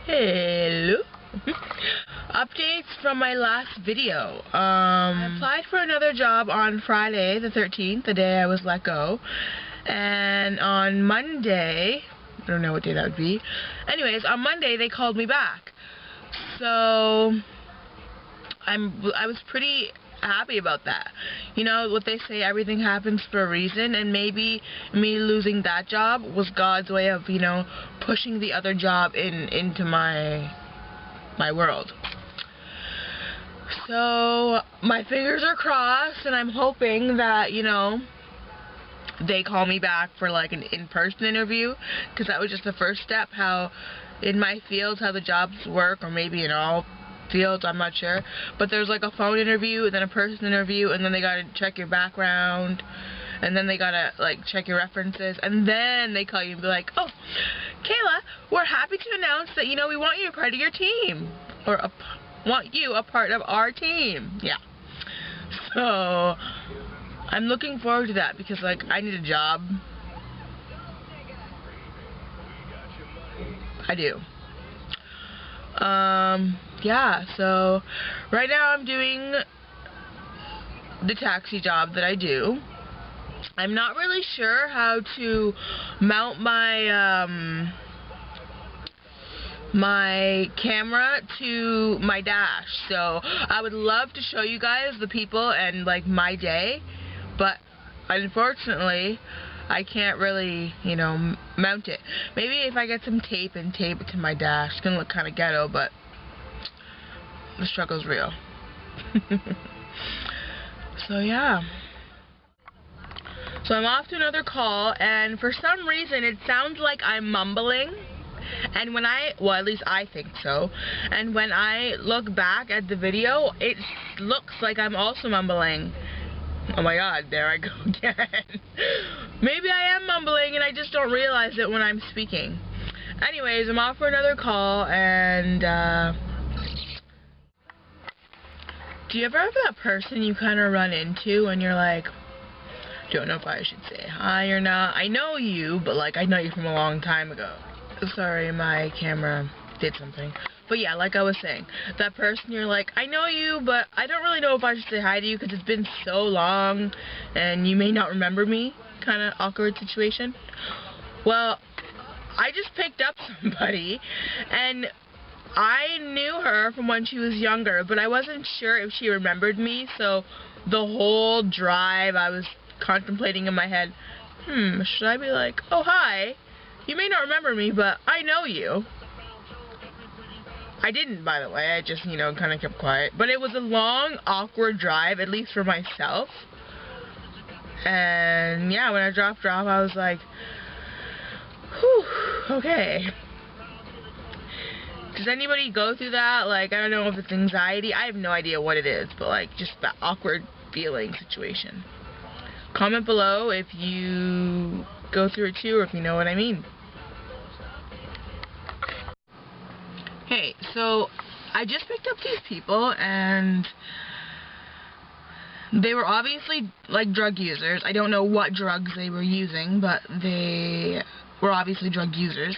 Hello. Updates from my last video. I applied for another job on Friday the 13th, the day I was let go. And on Monday, I don't know what day that would be. Anyways, on Monday they called me back. So I was pretty happy about that. You know what they say, everything happens for a reason, and maybe me losing that job was God's way of, you know, pushing the other job into my world. So my fingers are crossed, and I'm hoping that, you know, they call me back for like an in-person interview, because that was just the first step. How in my field, how the jobs work, or maybe in all fields, I'm not sure, but there's like a phone interview and then a person interview, and then they gotta check your background, and then they gotta like check your references, and then they call you and be like, oh, Kayla, we're happy to announce that, you know, we want you a part of your team, or want you a part of our team. Yeah. So I'm looking forward to that, because like I need a job. I do. Yeah, so right now I'm doing the taxi job that I do. I'm not really sure how to mount my my camera to my dash, so I would love to show you guys the people and like my day, but unfortunately I can't really, you know, mount it. Maybe if I get some tape and tape it to my dash. It's gonna look kind of ghetto, but the struggle's real. So yeah. So I'm off to another call, and for some reason it sounds like I'm mumbling. And when well, at least I think so. And when I look back at the video, it looks like I'm also mumbling. Oh my god, there I go again. Maybe I am mumbling and I just don't realize it when I'm speaking. Anyways, I'm off for another call, and do you ever have that person you kind of run into and you're like, don't know if I should say hi or not? I know you, but like I know you from a long time ago. Sorry, my camera did something. But yeah, like I was saying, that person you're like, I know you, but I don't really know if I should say hi to you because it's been so long and you may not remember me, kind of awkward situation. Well, I just picked up somebody, and I knew her from when she was younger, but I wasn't sure if she remembered me, so the whole drive I was contemplating in my head, should I be like, oh hi, you may not remember me, but I know you. I didn't, by the way. I just, you know, kind of kept quiet. But it was a long, awkward drive, at least for myself. And yeah, when I dropped her off, I was like, whew, okay. Does anybody go through that? Like, I don't know if it's anxiety. I have no idea what it is, but like, just that awkward feeling situation. Comment below if you go through it too, or if you know what I mean. Hey, so I just picked up these people, and they were obviously like drug users. I don't know what drugs they were using, but they were obviously drug users.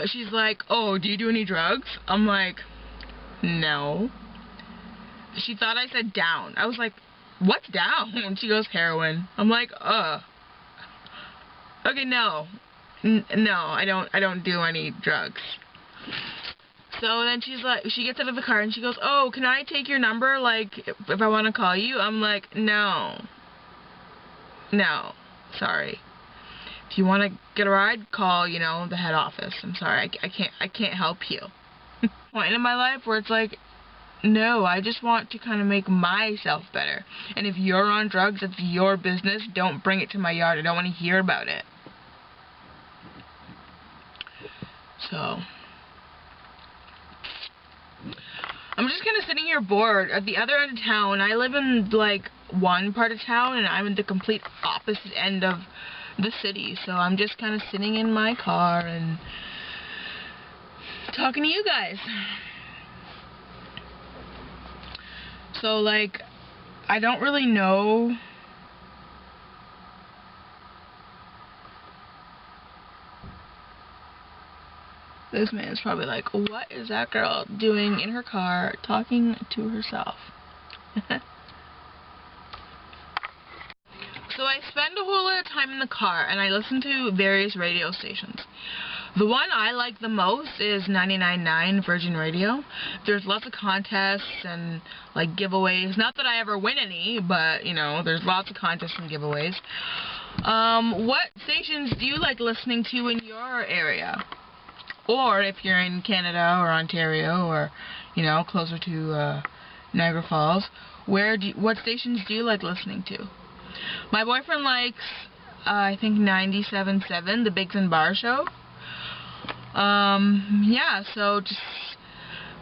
She's like, oh, do you do any drugs? I'm like, no. She thought I said down. I was like, what's down? And she goes, heroin. I'm like, okay, no. No, I don't do any drugs. So then she's like, she gets out of the car and she goes, oh, can I take your number, like, if I want to call you? I'm like, no, sorry. If you want to get a ride, call, you know, the head office. I'm sorry, I can't help you. Point in my life where it's like, no, I just want to kind of make myself better. And if you're on drugs, it's your business. Don't bring it to my yard. I don't want to hear about it. So I'm just kind of sitting here bored. At the other end of town, I live in like one part of town, and I'm in the complete opposite end of the city. So I'm just kind of sitting in my car and talking to you guys. So like, I don't really know This man is probably like, what is that girl doing in her car talking to herself? So I spend a whole lot of time in the car and I listen to various radio stations. The one I like the most is 99.9 Virgin Radio. There's lots of contests and like giveaways. Not that I ever win any, but you know, there's lots of contests and giveaways. What stations do you like listening to in your area? Or if you're in Canada or Ontario or, you know, closer to Niagara Falls, what stations do you like listening to? My boyfriend likes, I think 97.7, the Biggs and Bar Show. Yeah, so just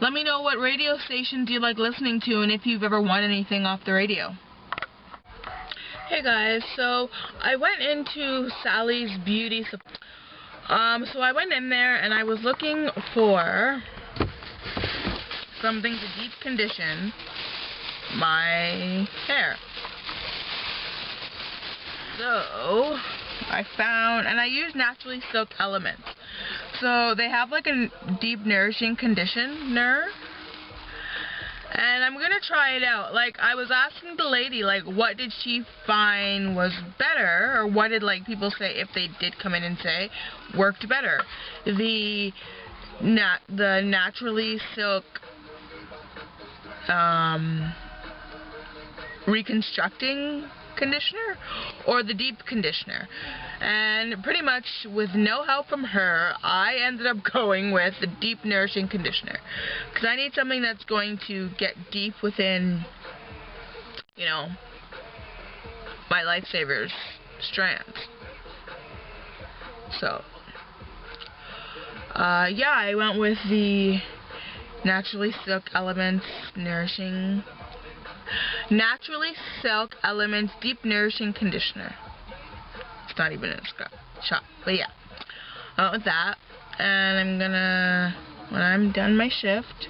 let me know what radio stations you like listening to and if you've ever won anything off the radio. Hey guys, so I went into Sally's Beauty Supply. So I went in there and I was looking for something to deep condition my hair. So I found, and I use Naturally Silk Elements. So they have like a deep nourishing conditioner. And I'm gonna try it out. Like, I was asking the lady, like, what did she find was better, or what did, like, people say, if they did come in and say, worked better? The Naturally Silk, reconstructing conditioner, or the deep conditioner. And pretty much with no help from her, I ended up going with the deep nourishing conditioner, because I need something that's going to get deep within, you know, my Lifesavers strands. So yeah, I went with the Naturally Silk Elements Naturally Silk Elements Deep Nourishing Conditioner. It's not even in a shot, but yeah, I went with that, and I'm gonna, when I'm done my shift,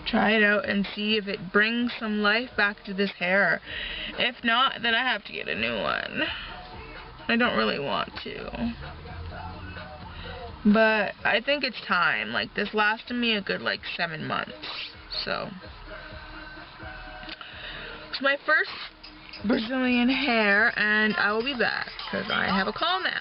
try it out and see if it brings some life back to this hair. If not, then I have to get a new one. I don't really want to, but I think it's time. Like, this lasted me a good like 7 months, so it's my first Brazilian hair, and I will be back because I have a call now.